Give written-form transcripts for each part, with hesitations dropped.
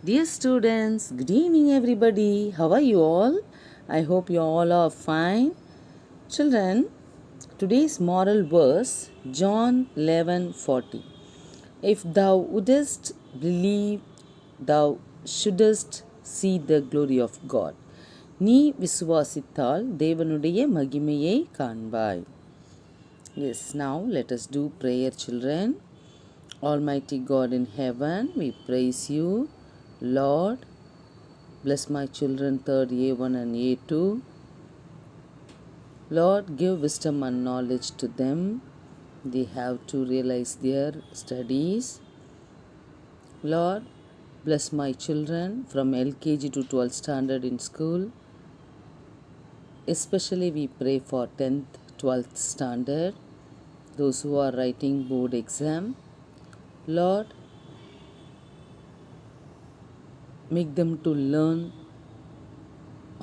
Dear students, good evening everybody. How are you all? I hope you all are fine. Children, today's moral verse John 11:40. If thou wouldest believe, thou shouldest see the glory of God. நீ விசுவாசித்தால் தேவனுடைய மகிமையை காண்பாய். Yes, now let us do prayer, children. Almighty God in heaven, we praise you. Lord, bless my children, third A1 and A2. Lord, give wisdom and knowledge to them. They have to realize their studies. Lord, bless my children from LKG to 12th standard in school. Especially we pray for 10th, 12th standard, those who are writing board exam. Lord, make them to learn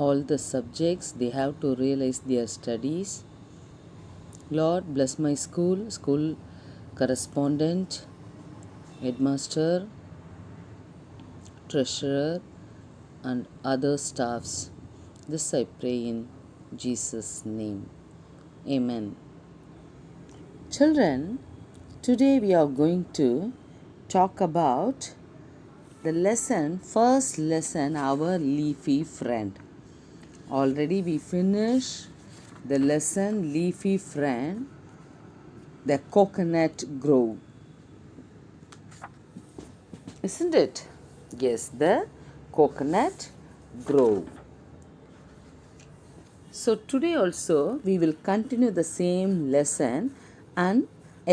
all the subjects. They have to realize their studies. Lord, bless my school correspondent, headmaster, treasurer, and other staffs. This I pray in Jesus' name. Amen. Children, today we are going to talk about the first lesson, our leafy friend. Already we finished the lesson leafy friend, the coconut grove. Isn't it? Yes, the coconut grove. So today also we will continue the same lesson and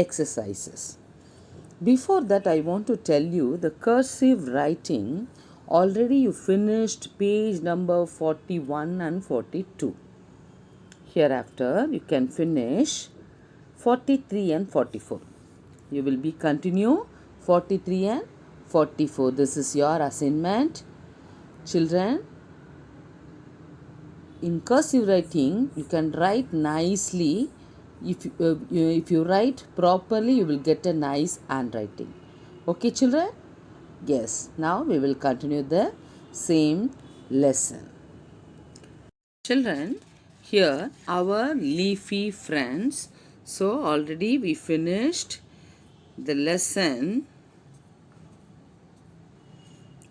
exercises. Before that, I want to tell you the cursive writing. Already you finished page number 41 and 42. Hereafter, you can finish 43 and 44. You will be continue 43 and 44. This is your assignment. Children, in cursive writing, you can write nicely. If you write properly, you will get a nice handwriting. Okay, children? Yes. Now we will continue the same lesson. Children, here our leafy friends. So already we finished the lesson,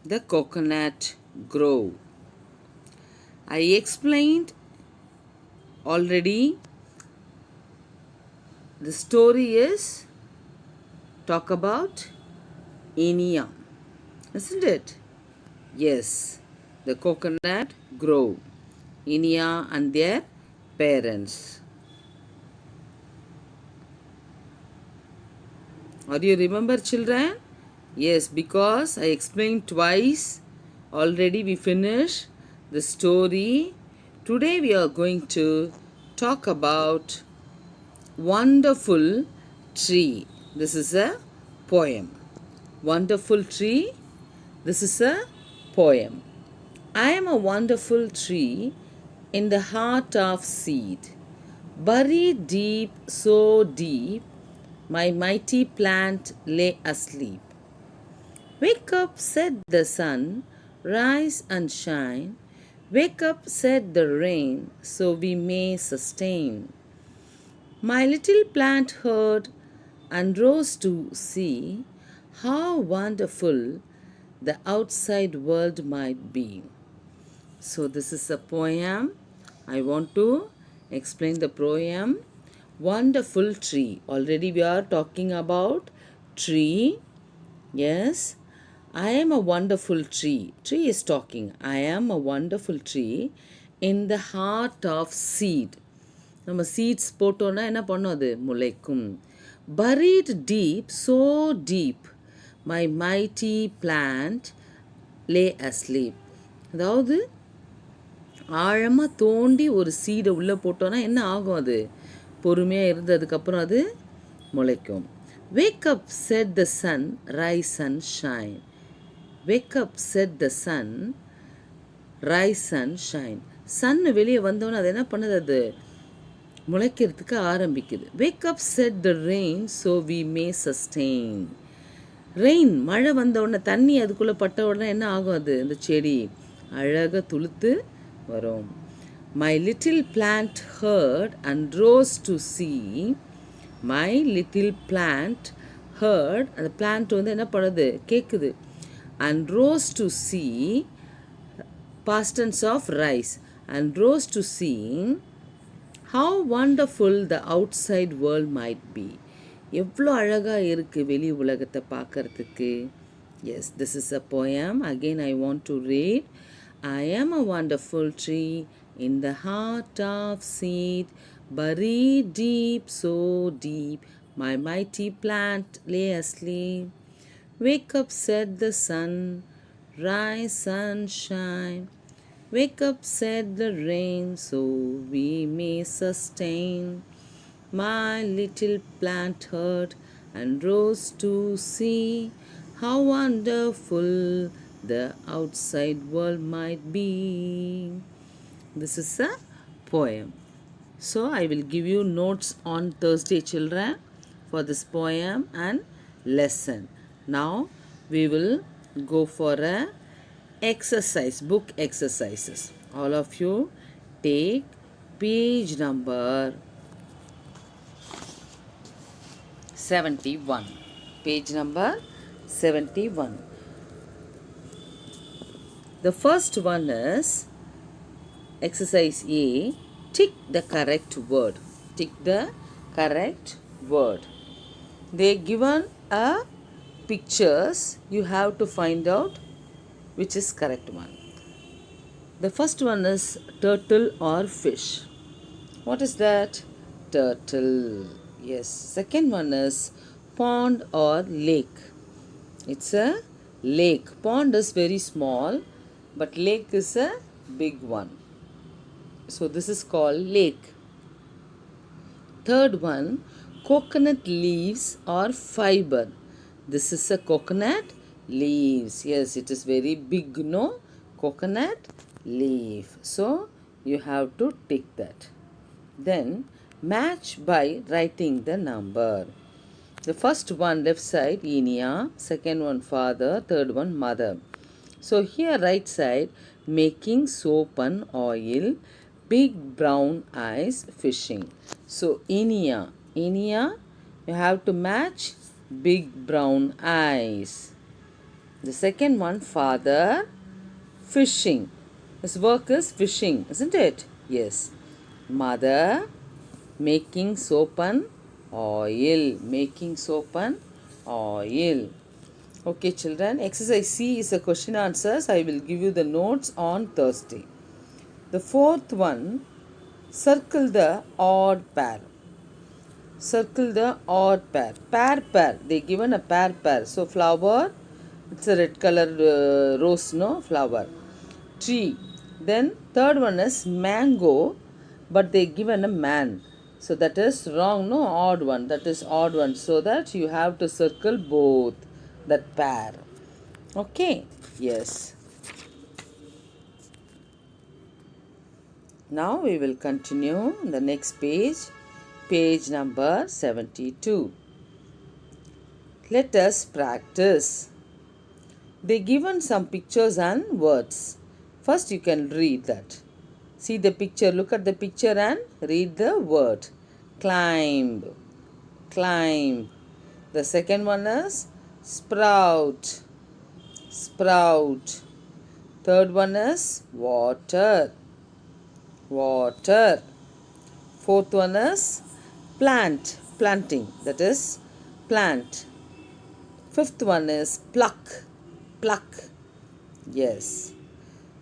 the coconut grove. I explained already. The story is talk about Enia, isn't it? Yes, the coconut grove, Enia and their parents. Do you remember, children? Yes, because I explained twice. Already we finished the story. Today we are going to talk about Wonderful Tree. This is a poem. Wonderful Tree. This is a poem. I am a wonderful tree in the heart of seed. Buried deep, so deep, my mighty plant lay asleep. Wake up, said the sun, rise and shine. Wake up, said the rain, so we may sustain. My little plant heard and rose to see how wonderful the outside world might be. So this is a poem. I want to explain the poem. Wonderful tree. Already we are talking about tree. Yes. I am a wonderful tree. Tree is talking. I am a wonderful tree in the heart of seed. நம்ம seeds போட்டோன்னா என்ன பண்ணோம், அது முளைக்கும். Buried deep, so deep, my mighty plant lay asleep. அதாவது ஆழமாக தோண்டி ஒரு சீடை உள்ளே போட்டோன்னா என்ன ஆகும், அது பொறுமையாக இருந்து அதுக்கப்புறம் அது முளைக்கும். Wake up, said the sun, rise and shine. Wake up, said the sun, rise and shine. Sun வெளியே வந்தோன்னே அது என்ன பண்ணுது, அது முளைக்கிறதுக்கு ஆரம்பிக்குது. Wake up, said the rain, so we may sustain. Rain மழை வந்த உடனே தண்ணி அதுக்குள்ளே பட்ட உடனே என்ன ஆகும்? அது அந்த செடி அழகாக துளுத்து வரும். My little plant heard and rose to see. My little plant heard, அந்த பிளான்ட் வந்து என்ன பண்ணுது? கேட்குது. And rose to see, past tense of rise, and rose to see how wonderful the outside world might be. எவ்வளோ அழகாக இருக்குது வெளி உலகத்தை பார்க்கறதுக்கு. Yes, this is a poem. Again, I want to read. I am a wonderful tree in the heart of seed, buried deep, so deep, my mighty plant lay asleep. Wake up, said the sun, rise, sunshine. Wake up, said the rain, so we may sustain. My little plant heard and rose to see how wonderful the outside world might be. This is a poem. So I will give you notes on Thursday, children, for this poem and lesson. Now we will go for a exercise, book exercises. All of you take page number 71. Page number 71. The first one is exercise A. Tick the correct word. Tick the correct word. They given a pictures. You have to find out which is correct one. The first one is turtle or fish. What is that? Turtle. Yes. Second one is pond or lake. It's a lake. Pond is very small, but lake is a big one. So this is called lake. Third one, coconut leaves or fiber. This is a coconut leaves. Yes, it is very big, no? Coconut leaf. So you have to tick that. Then match by writing the number. The first one left side Enia, second one father, third one mother. So here right side making soap and oil, big brown eyes fishing. So Enia, you have to match big brown eyes. The second one father, fishing. His work is fishing, isn't it? Yes. Mother, making soap and oil. Making soap and oil. Okay, children. Exercise C is a question answers. I will give you the notes on Thursday. The fourth one, circle the odd pair. Circle the odd pair. Pair. They given a pair. So flower, it's a red color rose, no? Flower. Tree. Then third one is mango, but they given a man. So that is wrong, no? Odd one. That is odd one. So that you have to circle both that pair. Okay? Yes. Now we will continue the next page. Page number 72. Let us practice. They given some pictures and words. First you can read that. See the picture, look at the picture and read the word. Climb. The second one is sprout. Third one is water. Fourth one is planting, that is plant. Fifth one is pluck. Yes.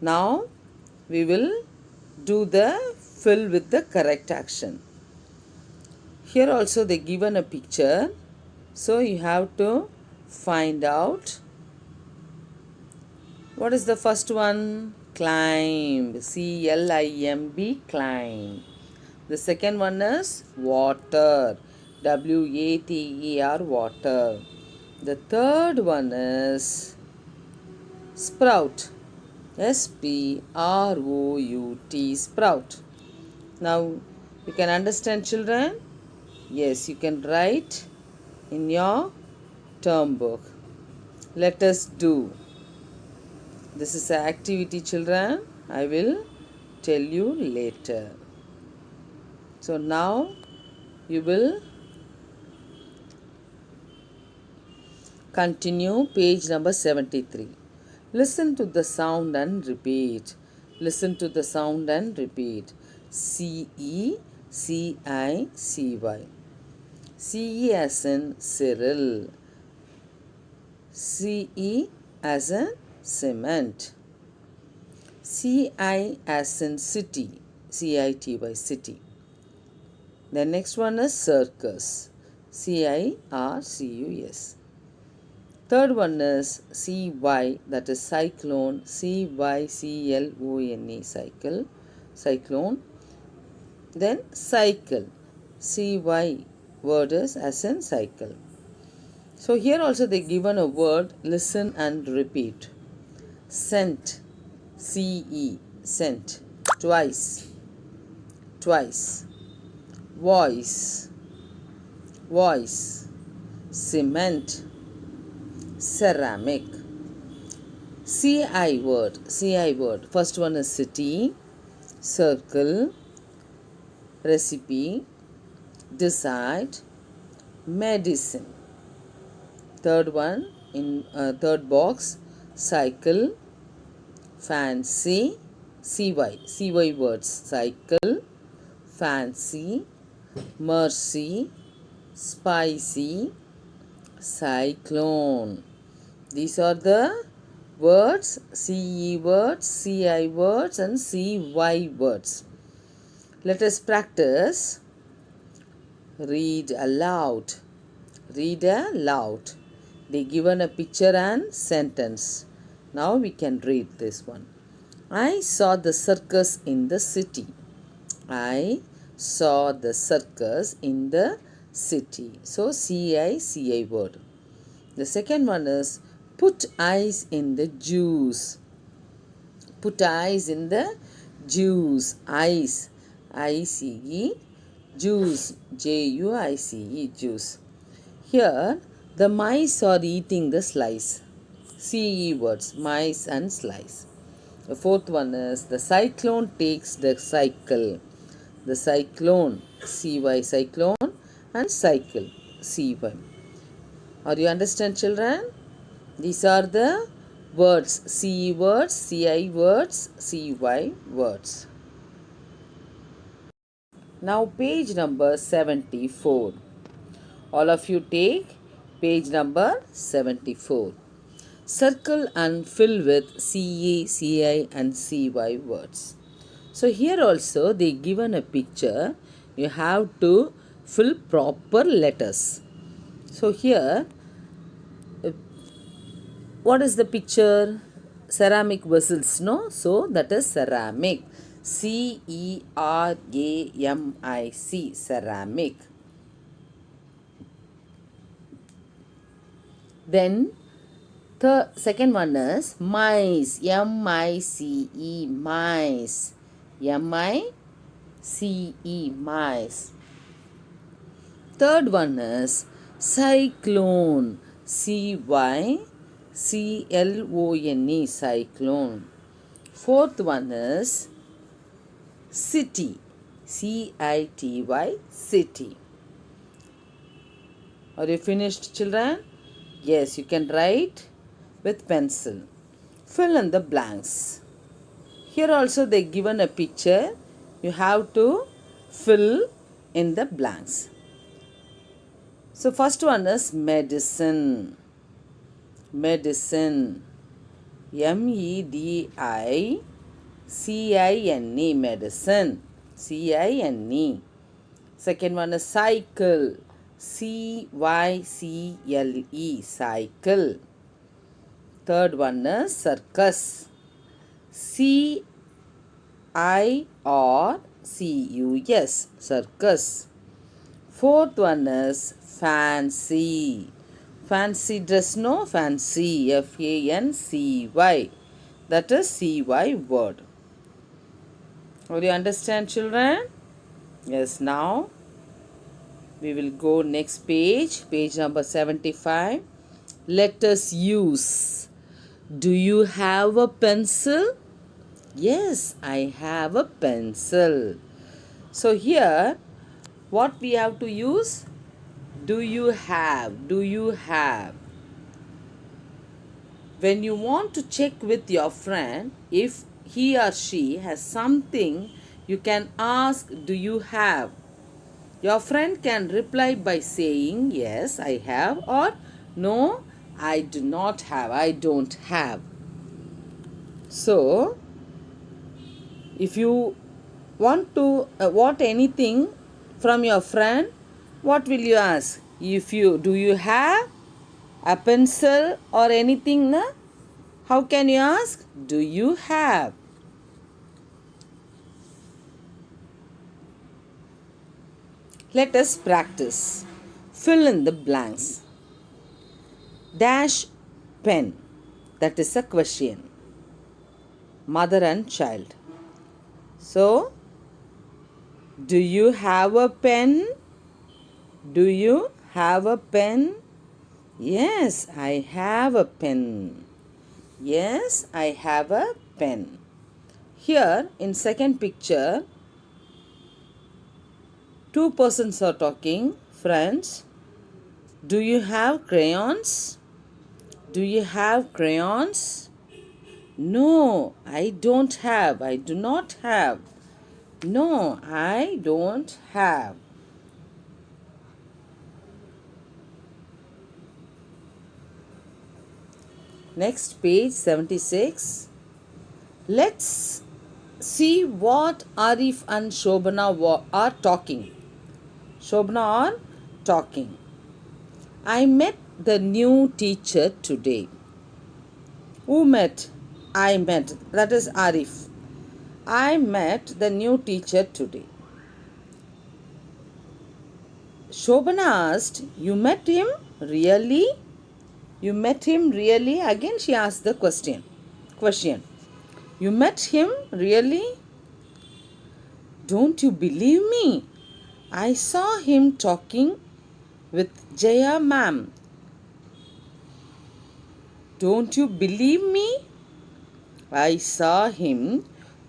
Now we will do the fill with the correct action. Here also they given a picture, so you have to find out what is the first one. Climb. CLIMB, climb. The second one is water. WATER, water. The third one is sprout. SPROUT, sprout. Now you can understand, children? Yes, you can write in your term book. Let us do. This is an activity, children. I will tell you later. So now you will continue page number 73. Listen to the sound and repeat. Listen to the sound and repeat. CECICY. CE as in Cyril. CE as in cement. CI as in city. CITY, city. The next one is circus. CIRCUS. Third one is CY, that is cyclone. CYCLONE, cycle. Cyclone. Then cycle. CY word is as in cycle. So here also they given a word, listen and repeat. Scent. CE, scent. Twice. Twice. Voice. Voice. Cement. Ceramic. CI word. CI word. First one is city, circle, recipe, decide, medicine. Third one in third box, cycle, fancy, CY words. Cycle, fancy, mercy, spicy, cyclone. These are the words, CE words, CI words and CY words. Let us practice. Read aloud. Read aloud. They given a picture and sentence. Now we can read this one. I saw the circus in the city. I saw the circus in the city. So CI word. The second one is put ice in the juice. Put ice in the juice. Ice. ICE. Juice. JUICE. Juice. Here the mice are eating the slice. CE words. Mice and slice. The fourth one is the cyclone takes the cycle. The cyclone. CY cyclone and cycle. CY. Are you understand, children? These are the words. CE words, CI words, CY words. Now page number 74. All of you take page number 74. Circle and fill with CE, CI and CY words. So here also they given a picture. You have to fill proper letters. So here, what is the picture? Ceramic vessels, no? So that is ceramic. CERAMIC, ceramic. Then the second one is mice. MICE, mice. MICE, mice. Third one is cyclone. CYCLONE, cyclone. Fourth one is city. CITY, city. Are you finished, children? Yes, you can write with pencil. Fill in the blanks. Here also they given a picture. You have to fill in the blanks. So first one is medicine. Medicine. MEDICINE, medicine. CINE. Second one is cycle. CYCLE, cycle. Third one is circus. CIRCUS, circus. Fourth one is fancy. Fancy dress, no? Fancy. FANCY. That is CY word. Do you understand, children? Yes, now we will go next page. Page number 75. Let us use. Do you have a pencil? Yes, I have a pencil. So here, what we have to use? Do you have? Do you have? When you want to check with your friend if he or she has something, you can ask, do you have? Your friend can reply by saying, yes, I have, or no, I do not have, I don't have. So, if you want anything from your friend, what will you ask? Do you have a pencil or anything? Na? How can you ask? Do you have? Let us practice. Fill in the blanks. Dash pen. That is a question. Mother and child. So, do you have a pen? Do you have a pen? Yes, I have a pen. Yes, I have a pen. Here in second picture, two persons are talking. Friends, do you have crayons? Do you have crayons? No, I don't have. I do not have. No, I don't have. Next page 76. Let's see what Arif and Shobana are talking. Shobana are talking. I met the new teacher today. Who met? I met. That is Arif. I met the new teacher today. Shobana asked, you met him? Really? You met him really? Again she asked the question. You met him really? Don't you believe me? I saw him talking with Jaya ma'am. Don't you believe me? I saw him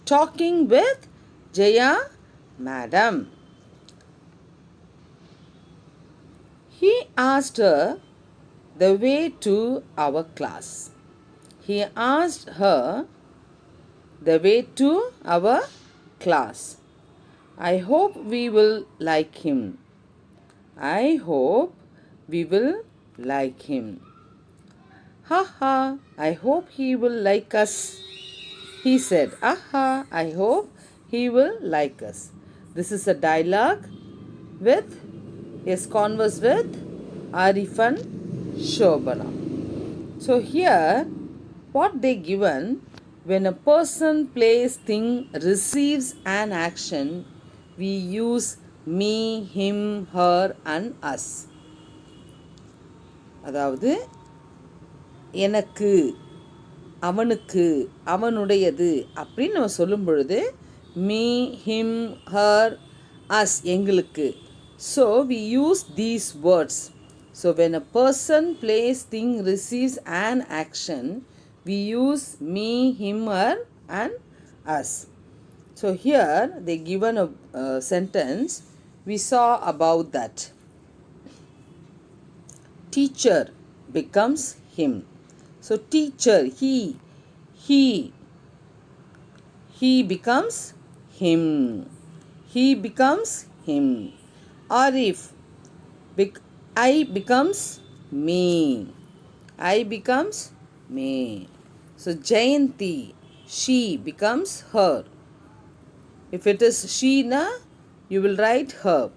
talking with Jaya madam. He asked her the way to our class. He asked her the way to our class. I hope we will like him. I hope we will like him. Ha ha, I hope he will like us. He said, aha, I hope he will like us. This is a dialogue converse with Arif and Shobana. So here, what they given, when a person, place, thing receives an action, we use me, him, her and us. அதாவது எனக்கு, அவனுக்கு, அவனுடையது அப்படின்னு நம்ம சொல்லும் பொழுது me, him, her, us எங்களுக்கு. So we use these words. So when a person, place, thing receives an action, we use me, him, her and us. So here they given a sentence we saw about that. Teacher becomes him. So teacher, he becomes him. He becomes him. Arif, I becomes me. I becomes me. So Jayanti, she becomes her. If it is she na, you will write her.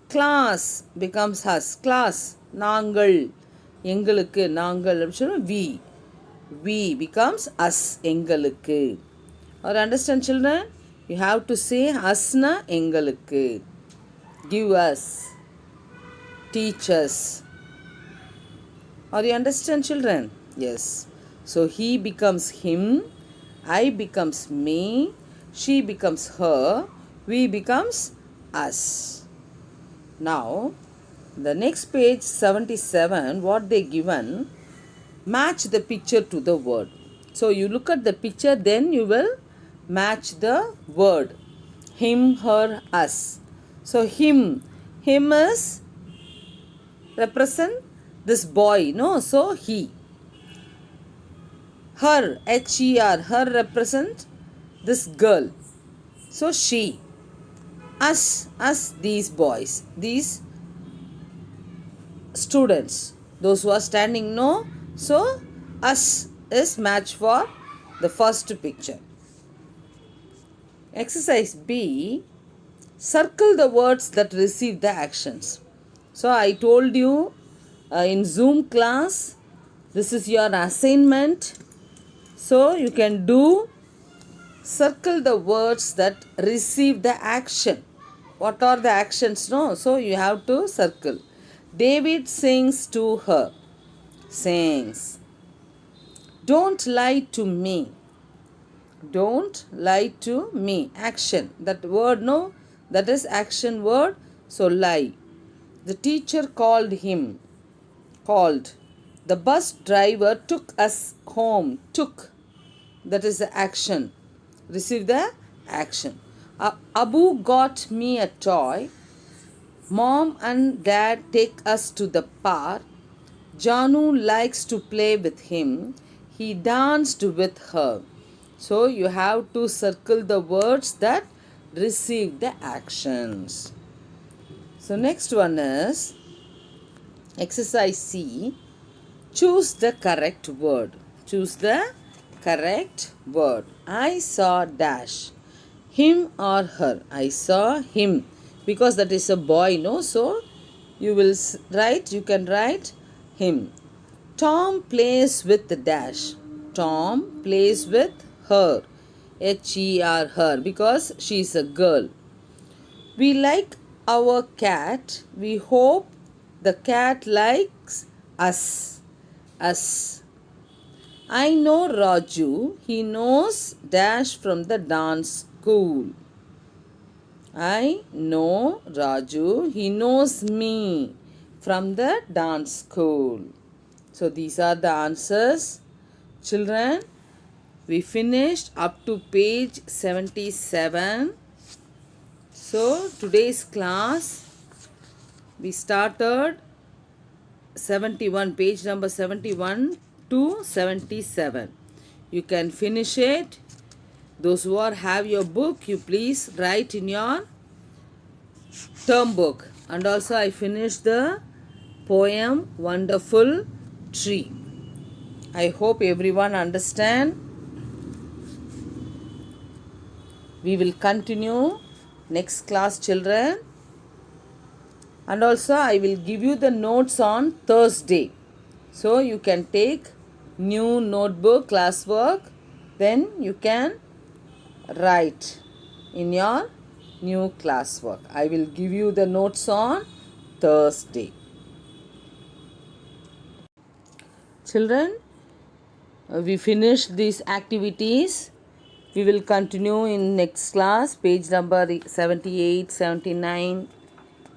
Class becomes us. Class, நாங்கள், எங்களுக்கு, நாங்கள் we becomes us, எங்களுக்கு. Or understand children? You have to say us na, எங்களுக்கு. Give us, teach us. Or you understand children? Yes. So he becomes him, I becomes me, she becomes her, we becomes us. Now, the next page 77, what they given, match the picture to the word. So you look at the picture, then you will match the word. Him, her, us. So him is represent this boy, no? So he. Her, H-E-R, her represent this girl. So she. Us, these boys, these students, those who are standing, no? So us is match for the first picture. Exercise B, circle the words that receive the actions. So I told you in Zoom class, this is your assignment. So you can do, circle the words that receive the action. What are the actions? No? So you have to circle. David sings to her. Sings. Don't lie to me. Don't lie to me. Action. That word, no? That is action word. So lie. The teacher called him. Called. The bus driver took us home. Took. That is the action. Receive the action. Abu got me a toy. Mom and dad take us to the park. Janu likes to play with him. He danced with her. So you have to circle the words that receive the actions. So next one is exercise C. Choose the correct word. Choose the correct word. I saw dash. Him or her. I saw him. Because that is a boy, no? So you will write, you can write him. Tom plays with the dash. Tom plays with her. H-E-R, her. Because she is a girl. We like our cat. We hope the cat likes us. Us. I know Raju. He knows dash from the dance school. I know Raju. He knows me from the dance school. So these are the answers. Children, we finished up to page 77. So today's class, we started 71, page number 71 to 77. You can finish it. Those who have your book, you please write in your term book. And also I finished the poem Wonderful Tree. I hope everyone understand. We will continue next class, children. And also I will give you the notes on Thursday. So you can take new notebook, classwork. Then you can write in your new classwork. I will give you the notes on Thursday. Children, we finished these activities. We will continue in next class, page number 78, 79,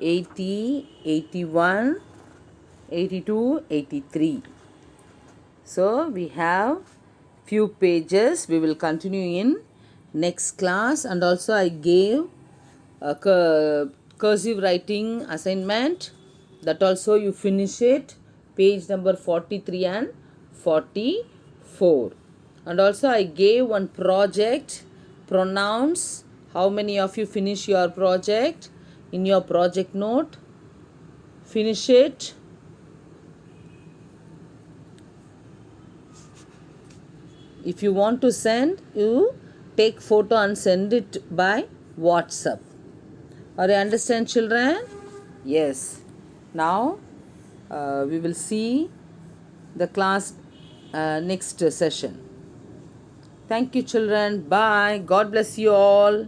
80, 81, 82, 83. So we have few pages. We will continue in next class. And also I gave a cursive writing assignment. That also you finish it. Page number 43 and 44. And also I gave one project, pronouns. How many of you finish your project? In your project note, finish it. If you want to send, you take photo and send it by WhatsApp. Are you understand, children? Yes. Now we will see the class next session. Thank you, children. Bye. God bless you all.